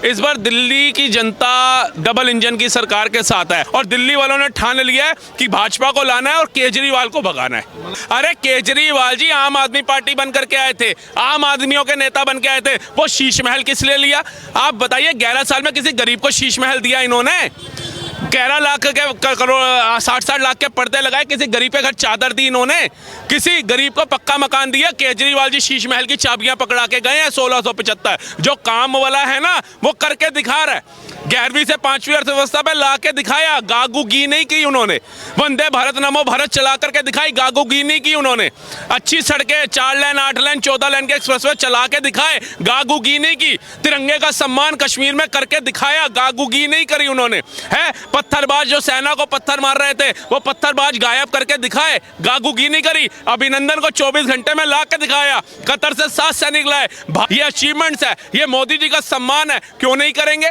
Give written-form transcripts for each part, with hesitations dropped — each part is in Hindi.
इस बार दिल्ली की जनता डबल इंजन की सरकार के साथ है और दिल्ली वालों ने ठान लिया है कि भाजपा को लाना है और केजरीवाल को भगाना है। अरे केजरीवाल जी आम आदमी पार्टी बन करके आए थे, आम आदमियों के नेता बन के आए थे, वो शीश महल किस लिए लिया? आप बताइए, 11 साल में किसी गरीब को शीश महल दिया इन्होंने? 11 लाख के करोड़ 60 लाख के पर्दे लगाए, किसी गरीब के घर चादर दी इन्होंने? किसी गरीब को पक्का मकान दिया? केजरीवाल जी शीश महल की चाबियां पकड़ा के गए हैं 1675। जो काम वाला है ना वो करके दिखा रहा है। 11वीं से 5वीं अर्थव्यवस्था पे ला के दिखाया, गागूगी नहीं की उन्होंने। वंदे भारत नमो भारत चला करके दिखाई, गागूगी नहीं की उन्होंने। अच्छी सड़कें 4 लेन 8 लेन 14 लेन के एक्सप्रेसवे चला के दिखाए, गागूगी नहीं की। तिरंगे का सम्मान कश्मीर में करके दिखाया, गागूगी नहीं करी उन्होंने। है पत्थरबाज जो सेना को पत्थर मार रहे थे वो पत्थरबाज गायब करके दिखाए, गागूगी नहीं करी। अभिनंदन को 24 घंटे में ला के दिखाया, कतर से 7 सैनिक लाए। ये अचीवमेंट्स है, ये मोदी जी का सम्मान है। क्यों नहीं करेंगे?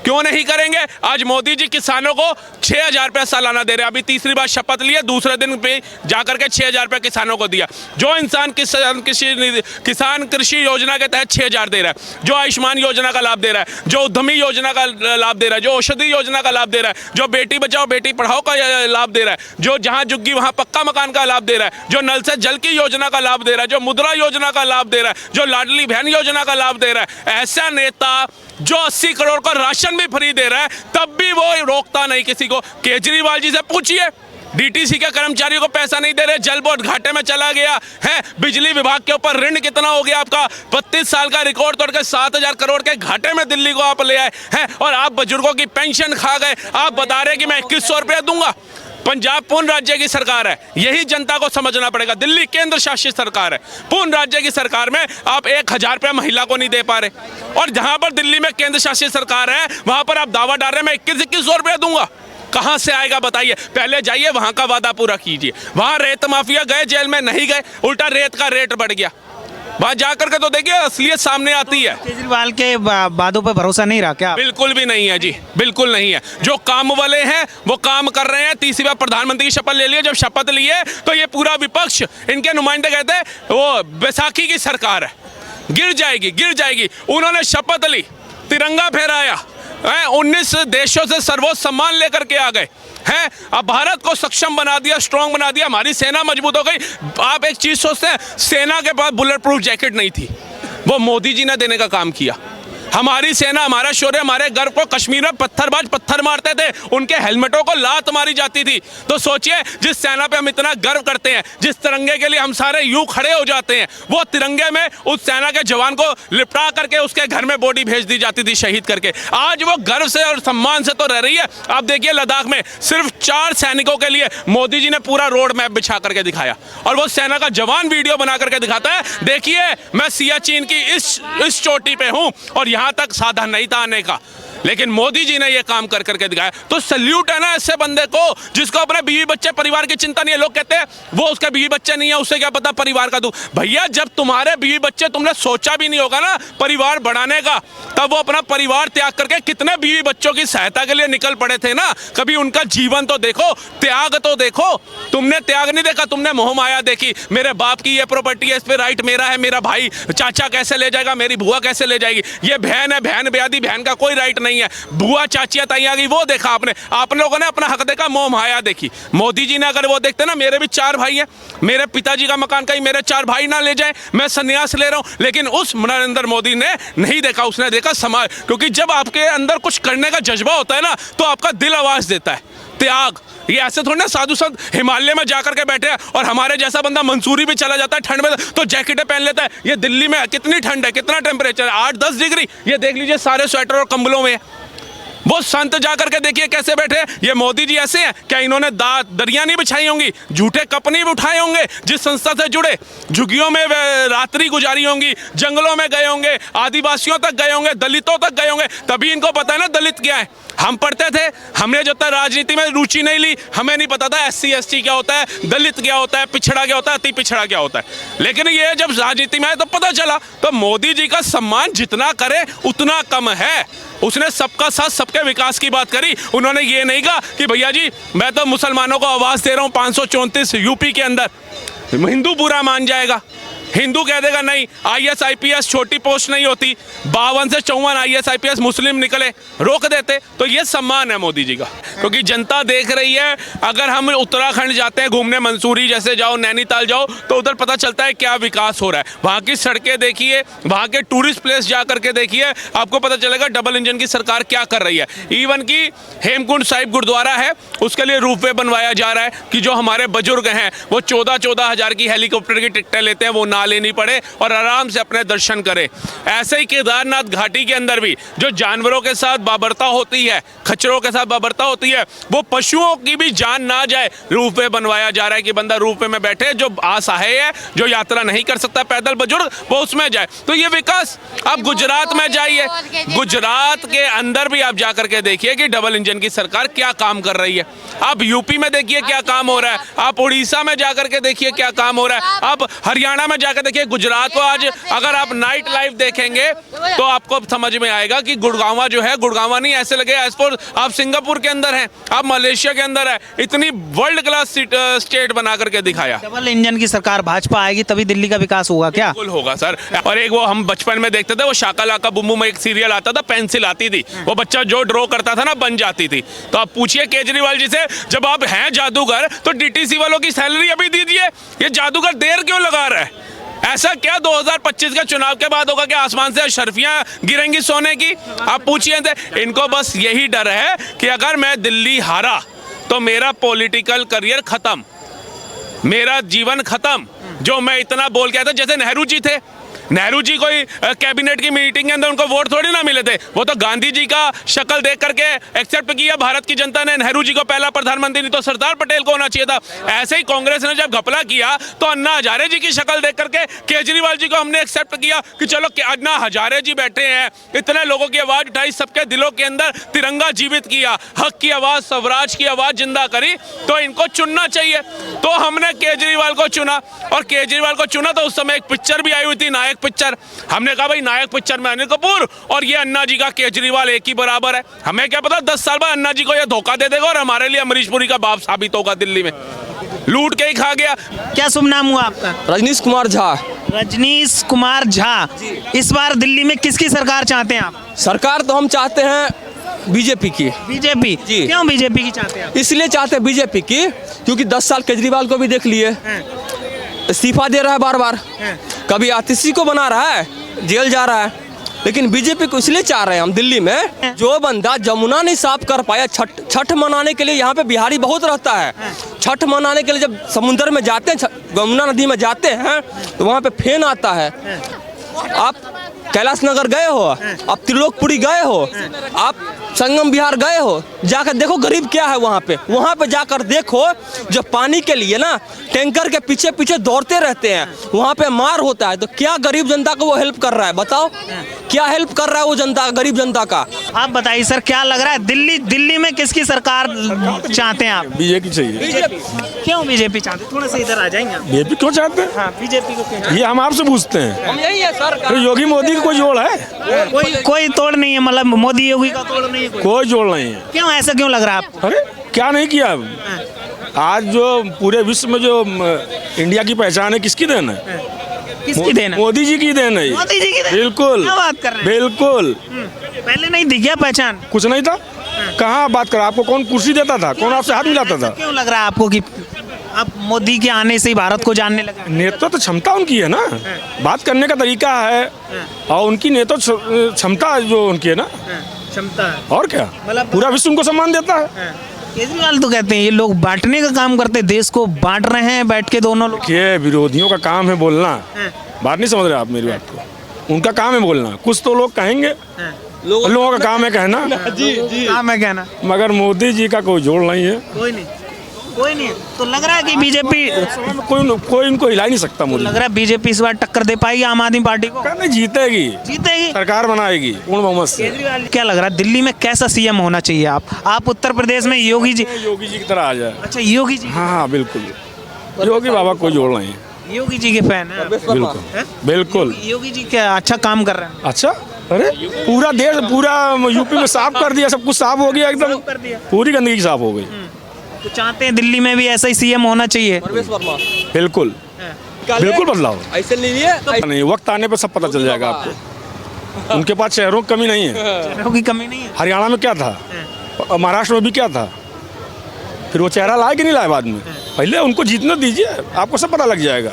क्यों नहीं करेंगे? आज मोदी जी किसानों को 6,000 रुपया सालाना दे रहे हैं। अभी तीसरी बार शपथ लिए, दूसरे दिन पे जाकर के 6,000 रुपया किसानों को दिया। जो इंसान किसान कृषि योजना के तहत 6,000 दे रहा है, जो आयुष्मान योजना का लाभ दे रहा है, जो उद्यमी योजना का लाभ दे रहा है, जो औषधि योजना का लाभ दे रहा है, जो बेटी बचाओ बेटी पढ़ाओ का लाभ दे रहा है, जो जहाँ झुग्गी वहाँ पक्का मकान का लाभ दे रहा है, जो नल से जल की योजना का लाभ दे रहा है, जो मुद्रा योजना का लाभ दे रहा है, जो लाडली बहन योजना का लाभ दे रहा है, ऐसा नेता जो 80 करोड़ का राशन भी फ्री दे रहा है, तब भी वो रोकता नहीं किसी को। केजरीवाल जी से पूछिए, डीटीसी के कर्मचारियों को पैसा नहीं दे रहे, जल बोर्ड घाटे में चला गया है। बिजली विभाग के ऊपर ऋण कितना हो गया आपका? 32 साल का रिकॉर्ड तोड़कर 7,000 करोड़ के घाटे में दिल्ली को आप ले आए हैं। और आप बुजुर्गों की पेंशन खा गए। आप बता रहे कि मैं 2100 रुपया दूंगा। पंजाब पूर्ण राज्य की सरकार है, यही जनता को समझना पड़ेगा। दिल्ली केंद्र शासित सरकार है, पूर्ण राज्य की सरकार में आप 1,000 रुपया महिला को नहीं दे पा रहे। और जहां पर दिल्ली में केंद्र शासित सरकार है वहां पर आप दावा डाल रहे हैं मैं 2100 रुपया दूंगा। कहां से आएगा बताइए? पहले जाइए वहां का वादा पूरा कीजिए। वहां रेत माफिया गए जेल में, नहीं गए, उल्टा रेत का रेट बढ़ गया। वहां जाकर के तो देखिए असलियत सामने आती है। केजरीवाल के वादों पर भरोसा नहीं रहा क्या? बिल्कुल भी नहीं है जी, बिल्कुल नहीं है। जो काम वाले हैं वो काम कर रहे हैं। तीसरी बार प्रधानमंत्री की शपथ ले लिए। जब शपथ लिए तो ये पूरा विपक्ष, इनके नुमाइंदे कहते हैं वो बैसाखी की सरकार है, गिर जाएगी गिर जाएगी। उन्होंने शपथ ली, तिरंगा फहराया, 19 देशों से सर्वोच्च सम्मान लेकर के आ गए हैं। अब भारत को सक्षम बना दिया, स्ट्रांग बना दिया, हमारी सेना मजबूत हो गई। आप एक चीज सोचते हैं, सेना के पास बुलेट प्रूफ जैकेट नहीं थी, वो मोदी जी ने देने का काम किया। हमारी सेना, हमारा शौर्य, हमारे गर्व को कश्मीर में पत्थरबाज पत्थर मारते थे, उनके हेलमेटों को लात मारी जाती थी। तो सोचिए, जिस सेना पे हम इतना गर्व करते हैं, जिस तिरंगे के लिए हम सारे यूं खड़े हो जाते हैं, वो तिरंगे में उस सेना के जवान को लिपटा करके उसके घर में बॉडी भेज दी जाती थी शहीद करके। आज वो गर्व से और सम्मान से तो रह रही है। आप देखिए लद्दाख में सिर्फ 4 सैनिकों के लिए मोदी जी ने पूरा रोड मैप बिछा करके दिखाया और वो सेना का जवान वीडियो बना करके दिखाता है, देखिए मैं सियाचिन की इस चोटी पे हूं और यहाँ तक साधन नहीं था आने का, लेकिन मोदी जी ने यह काम कर करके दिखाया। तो सल्यूट है ना ऐसे बंदे को जिसको अपने बीवी बच्चे परिवार की चिंता नहीं है। लोग कहते हैं वो उसके बीवी बच्चे नहीं है, उससे क्या पता परिवार का दुख। भैया जब तुम्हारे बीवी बच्चे, तुमने सोचा भी नहीं होगा ना परिवार बढ़ाने का, तब वो अपना परिवार त्याग करके कितने बीवी बच्चों की सहायता के लिए निकल पड़े थे ना। कभी उनका जीवन तो देखो, त्याग तो देखो। तुमने त्याग नहीं देखा, तुमने मोह माया देखी। मेरे बाप की ये प्रॉपर्टी है, इस पे राइट मेरा है, मेरा भाई चाचा कैसे ले जाएगा, मेरी बुआ कैसे ले जाएगी, ये बहन है, बहन ब्यादी, बहन का कोई राइट नहीं है, बुआ चाचिया ताई आ गई, वो देखा आपने। आप लोगों ने अपना हक देखा, मोह माया देखी। मोदी जी ने अगर वो देखते ना, मेरे भी 4 भाई हैं, मेरे पिताजी का मकान कहीं मेरे 4 भाई ना ले जाए, मैं संन्यास ले रहा हूं, लेकिन उस नरेंद्र मोदी ने नहीं देखा। उसने देखा समाज, क्योंकि जब आपके अंदर कुछ करने का जज्बा होता है ना तो आपका दिल आवाज देता है, त्याग। ये ऐसे थोड़ी ना साधु संत हिमालय में जाकर के बैठे हैं और हमारे जैसा बंदा मंसूरी भी चला जाता है ठंड में तो जैकेटें पहन लेता है। ये दिल्ली में कितनी ठंड है, कितना टेम्परेचर है, 8-10 डिग्री। ये देख लीजिए सारे स्वेटर और कंबलों में। वो संत जाकर के देखिए कैसे बैठे। ये मोदी जी ऐसे हैं क्या? इन्होंने दरिया नहीं बिछाई होंगी, झूठे कप नहीं उठाए होंगे, जिस संस्था से जुड़े झुग्गियों में रात्रि गुजारी होंगी, जंगलों में गए होंगे, आदिवासियों तक गए होंगे, दलितों तक गए होंगे, तभी इनको पता है ना दलित क्या है। हम पढ़ते थे, हमने जब तक राजनीति में रुचि नहीं ली, हमें नहीं पता था SC ST क्या होता है, दलित क्या होता है, पिछड़ा क्या होता है, अति पिछड़ा क्या होता है। लेकिन ये जब राजनीति में आए तो पता चला। तो मोदी जी का सम्मान जितना करे उतना कम है। उसने सबका साथ सबके विकास की बात करी। उन्होंने ये नहीं कहा कि भैया जी मैं तो मुसलमानों को आवाज़ दे रहा हूँ 534 यूपी के अंदर, हिंदू पूरा मान जाएगा। हिंदू कह देगा नहीं IAS IPS छोटी पोस्ट नहीं होती, 52 से 54 IAS IPS मुस्लिम निकले, रोक देते। तो ये सम्मान है मोदी जी का, क्योंकि जनता देख रही है। अगर हम उत्तराखंड जाते हैं घूमने, मंसूरी जैसे जाओ, नैनीताल जाओ, तो उधर पता चलता है क्या विकास हो रहा है। वहाँ की सड़कें देखिए, वहाँ के टूरिस्ट प्लेस जा करके देखिए, आपको पता चलेगा डबल इंजन की सरकार क्या कर रही है। इवन की हेमकुंड साहिब गुरुद्वारा है, उसके लिए रूपवे बनवाया जा रहा है कि जो हमारे बुजुर्ग हैं वो 14-14 हज़ार की हेलीकॉप्टर की टिकटें लेते हैं, वो ना लेनी पड़े और आराम से अपने दर्शन करें। ऐसे ही केदारनाथ घाटी के अंदर भी जो जानवरों के साथ बाबरता होती है, खच्चरों के साथ बाबरता होती है, वो पशुओं की भी जान ना जाए, रूपवे बनवाया जा रहा है कि बंदा रूपवे में बैठे, जो असहाय है, जो यात्रा नहीं कर सकता पैदल बुजुर्ग, वो उसमें जाए। तो ये विकास। आप गुजरात में जाइए, गुजरात के अंदर भी आप जाकर के देखिए कि डबल इंजन की सरकार क्या काम कर रही है। आप यूपी में देखिए क्या काम हो रहा है, आप उड़ीसा में जाकर के देखिए क्या काम हो रहा है, आप हरियाणा में जाकर देखिए, गुजरात को आज अगर आप नाइट लाइफ देखेंगे तो आपको समझ में आएगा कि गुड़गांवा जो है, गुड़गांवा नहीं ऐसे लगे आप सिंगापुर के अंदर हैं, आप मलेशिया के अंदर है। इतनी वर्ल्ड क्लास स्टेट बना करके दिखाया। डबल इंजन की सरकार भाजपा आएगी तभी दिल्ली का विकास होगा क्या? बिल्कुल होगा सर। और एक वो हम बचपन में देखते थे, वो शाकालाका बुम्बू में एक सीरियल आता था, पेंसिल आती थी, वो बच्चा जो ड्रॉ करता था ना बन जाती थी। तो आप पूछिए केजरीवाल जी से, जब आप हैं जादूगर तो DTC वालों की सैलरी अभी दीजिए, ये जादूगर देर क्यों लगा रहा है? ऐसा क्या 2025 के चुनाव के बाद होगा कि आसमान से शर्फियां गिरेंगी सोने की? आप पूछिए थे। इनको बस यही डर है कि अगर मैं दिल्ली हारा तो मेरा पॉलिटिकल करियर खत्म, मेरा जीवन खत्म। जो मैं इतना बोल के आया था, जैसे नेहरू जी थे, नेहरू जी कोई कैबिनेट की मीटिंग के अंदर उनको वोट थोड़ी ना मिले थे, वो तो गांधी जी का शक्ल देख करके एक्सेप्ट किया भारत की जनता ने। नेहरू जी को पहला प्रधानमंत्री नहीं तो सरदार पटेल को होना चाहिए था। ऐसे ही कांग्रेस ने जब घपला किया तो अन्ना हजारे जी की शक्ल देख करके केजरीवाल जी को हमने एक्सेप्ट किया कि चलो अन्ना हजारे जी बैठे हैं, इतने लोगों की आवाज उठाई, सबके दिलों के अंदर तिरंगा जीवित किया, हक की आवाज, स्वराज की आवाज जिंदा करी, तो इनको चुनना चाहिए। तो हमने केजरीवाल को चुना, और केजरीवाल को चुना तो उस समय एक पिक्चर भी आई हुई थी, नायक पिक्चर। हमने कहा भाई नायक पिक्चर में अनिल कपूर और ये अन्ना जी का केजरीवाल एक ही बराबर है। हमें क्या पता 10 साल बाद अन्ना जी को ये धोखा दे देगा और हमारे लिए अमरीश पुरी का बाप साबित होगा, दिल्ली में लूट के ही खा गया। क्या शुभ नाम हुआ आपका? रजनीश कुमार झा। रजनीश कुमार झा, इस बार दिल्ली में किसकी सरकार चाहते हैं आप? सरकार तो हम चाहते हैं बीजेपी की। बीजेपी? जी। क्यों बीजेपी की चाहते हैं आप? इसलिए चाहते हैं बीजेपी की क्योंकि 10 साल केजरीवाल को भी देख लिए, इस्तीफा दे रहा है बार बार, कभी आतिशी को बना रहा है, जेल जा रहा है। लेकिन बीजेपी को इसलिए चाह रहे हैं हम दिल्ली में, जो बंदा जमुना नहीं साफ कर पाया, छठ मनाने के लिए यहाँ पे बिहारी बहुत रहता है। छठ मनाने के लिए जब समुद्र में जाते हैं, यमुना नदी में जाते हैं, तो वहाँ पे फेन आता है। आप कैलाश नगर गए हो, आप त्रिलोकपुरी गए हो, आप संगम विहार गए हो, जाकर देखो गरीब क्या है वहाँ पे जाकर देखो। जो पानी के लिए ना टैंकर के पीछे पीछे दौड़ते रहते हैं, वहाँ पे मार होता है, तो क्या गरीब जनता को वो हेल्प कर रहा है? बताओ क्या हेल्प कर रहा है वो जनता, गरीब जनता का? आप बताइए सर, क्या लग रहा है दिल्ली में किसकी सरकार चाहते हैं आप? बीजेपी चाहिए। क्यों बीजेपी चाहते हैं? थोड़ा सा इधर आ जाएंगे आप। बीजेपी क्यों चाहते हैं? हाँ, बीजेपी को क्यों? ये हम आपसे पूछते हैं। हम यही है सर। तो योगी मोदी का कोई जोड़ है? कोई तोड़ नहीं है, मतलब मोदी योगी का तोड़ नहीं है कोई जोड़ नहीं है। क्यों, ऐसा क्यों लग रहा है आपको? अरे क्या नहीं किया? आज जो पूरे विश्व में जो इंडिया की पहचान है, किसकी देन है? किसकी देन है? मोदी जी की देन है। मोदी जी की देन? बिल्कुल। क्या बात कर रहे हैं? बिल्कुल। पहले नहीं दिख गया पहचान? कुछ नहीं था। कहाँ बात कर, आपको कौन कुर्सी देता था, कौन आपसे हाथ मिलाता था? क्यों लग रहा है आपको कि अब मोदी के आने से ही भारत को जानने लगा? नेतृत्व तो क्षमता उनकी है ना, बात करने का तरीका है, और उनकी नेतृत्व क्षमता जो उनकी है ना, क्षमता है। और क्या, पूरा विश्व उनको सम्मान देता है। केजरीवाल तो कहते हैं ये लोग बांटने का काम करते हैं, देश को बांट रहे हैं बैठ के दोनों लोग। के विरोधियों का काम है बोलना, बात नहीं समझ रहे आप मेरी बात को। उनका काम है बोलना, कुछ तो लोग कहेंगे, लोगों का काम है कहना। जी काम है कहना, मगर मोदी जी का कोई जोड़ नहीं है। कोई नहीं तो लग रहा है कि बीजेपी, कोई इनको हिला ही नहीं सकता। मुझे लग रहा है बीजेपी इस बार टक्कर दे पाएगी आम आदमी पार्टी को? नहीं, जीतेगी, सरकार बनाएगी पूर्ण बहुमत से। केजरीवाल क्या लग रहा है दिल्ली में कैसा सीएम होना चाहिए? आप उत्तर प्रदेश में योगी जी की तरह आ जाए। अच्छा, योगी जी? हाँ बिल्कुल, योगी बाबा कोई जोड़ नहीं है। योगी जी के फैन है? बिल्कुल। योगी जी क्या अच्छा काम कर रहे हैं? अच्छा, अरे पूरा देश, पूरा यूपी में साफ कर दिया, सब कुछ साफ हो गया, एकदम पूरी गंदगी साफ हो गई। तो चाहते हैं दिल्ली में भी ऐसा ही सीएम होना चाहिए? बिल्कुल। निकाले बिल्कुल बदलाव ऐसे नहीं लिए नहीं, वक्त आने पर सब पता चल जाएगा आपको। उनके पास चेहरों की कमी नहीं है। चेहरों की कमी नहीं है। हरियाणा में क्या था, महाराष्ट्र में भी क्या था, फिर वो चेहरा लाए कि नहीं लाए बाद में, पहले उनको जीतने दीजिए, आपको सब पता लग जाएगा।